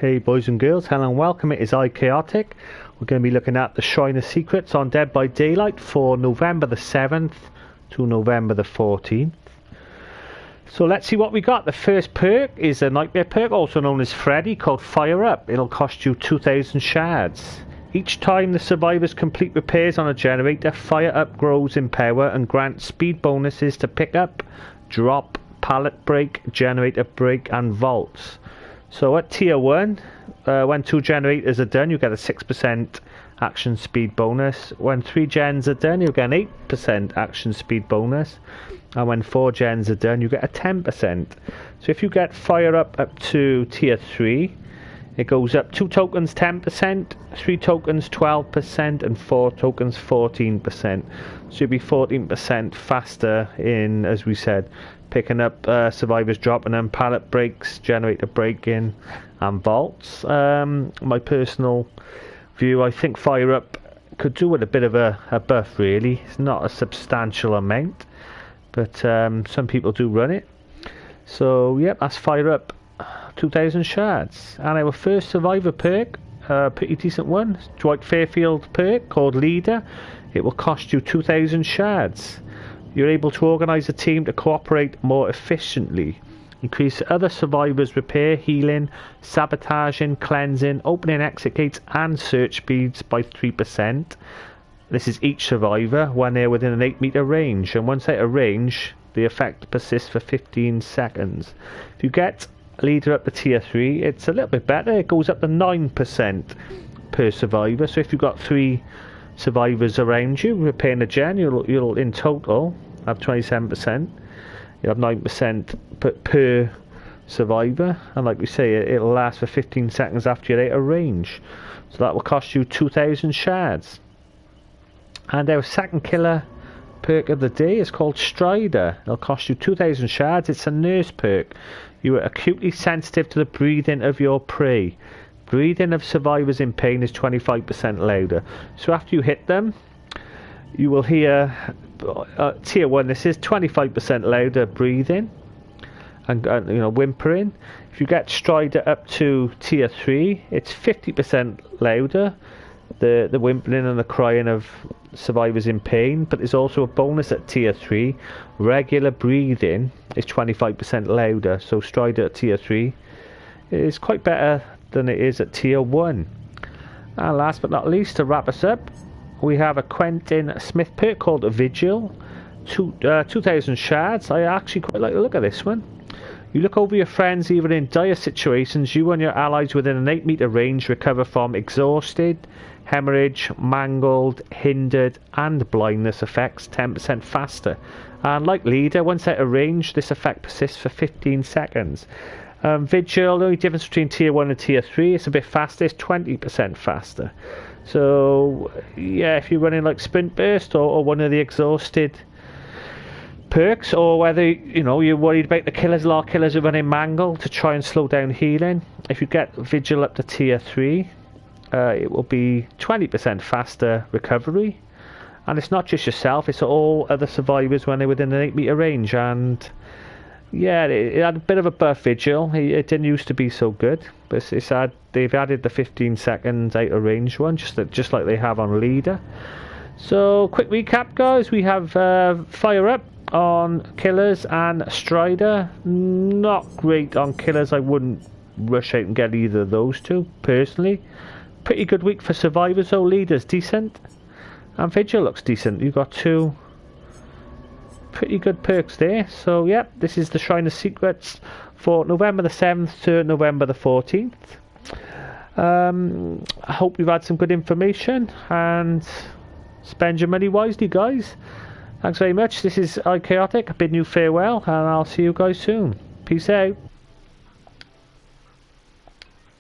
Hey boys and girls, hello and welcome. It is I Chaotic. We're going to be looking at the Shrine of Secrets on Dead by Daylight for November the 7th to November the 14th. So let's see what we got. The first perk is a nightmare perk, also known as Freddy, called Fire Up. It'll cost you 2,000 shards. Each time the survivors complete repairs on a generator, Fire Up grows in power and grants speed bonuses to pick up, drop, pallet break, generator break and vaults. So at tier 1, when 2 generators are done, you get a 6% action speed bonus. When 3 gens are done, you get an 8% action speed bonus. And when 4 gens are done, you get a 10%. So if you get Fire Up to tier 3, it goes up 2 tokens 10%, 3 tokens 12%, and 4 tokens 14%. So you'll be 14% faster in, as we said, picking up survivors, dropping them, pallet breaks, generator breaking, and vaults. My personal view, I think Fire Up could do with a bit of a buff, really. It's not a substantial amount, but some people do run it. So, yep, that's Fire Up, 2,000 shards. And our first survivor perk, pretty decent one, Dwight Fairfield perk called Leader. It will cost you 2,000 shards. You're able to organise a team to cooperate more efficiently. Increase other survivors' repair, healing, sabotaging, cleansing, opening exit gates and search speeds by 3%. This is each survivor when they're within an 8 meter range, and once out of range the effect persists for 15 seconds. If you get Leader up to tier 3, it's a little bit better. It goes up to 9% per survivor. So if you've got 3 survivors around you repairing a gen, you'll in total have 27%. You have 9% per survivor, and like we say, it'll last for 15 seconds after you're out of range. So that will cost you 2,000 shards. And our second killer perk of the day is called Strider. It'll cost you 2,000 shards. It's a nurse perk. You are acutely sensitive to the breathing of your prey. Breathing of survivors in pain is 25% louder. So after you hit them, you will hear tier 1. This is 25% louder breathing and whimpering. If you get Strider up to tier 3, it's 50% louder. The whimpering and the crying of survivors in pain. But there's also a bonus at tier 3. Regular breathing is 25% louder. So Strider at tier 3 is quite better than it is at tier 1. And last but not least, to wrap us up, we have a Quentin Smith perk called Vigil, 2,000 shards. I actually quite like the look of this one. You look over your friends even in dire situations. You and your allies within an 8 meter range recover from exhausted, hemorrhage, mangled, hindered and blindness effects 10% faster. And like Leader, once out of range, this effect persists for 15 seconds. Vigil, the only difference between tier 1 and tier 3, it's a bit faster, it's 20% faster. So yeah, if you're running like Sprint Burst or one of the exhausted perks, or whether you're worried about the killers, a lot of killers are running Mangle to try and slow down healing. If you get Vigil up to tier 3, it will be 20% faster recovery. And it's not just yourself, it's all other survivors when they're within an 8 meter range. And yeah, it had a bit of a buff, Vigil. It didn't used to be so good, but they've added the 15 seconds out of range one, just like they have on Leader. So quick recap, guys. We have Fire Up on killers and Strider. Not great on killers. I wouldn't rush out and get either of those two personally. Pretty good week for survivors though. Leader's decent and Vigil looks decent. You've got 2 pretty good perks there. So yep, this is the Shrine of Secrets for November the 7th to November the 14th. I hope you've had some good information and spend your money wisely, guys. Thanks very much. This is I Chaotic. I bid you farewell and I'll see you guys soon. Peace out.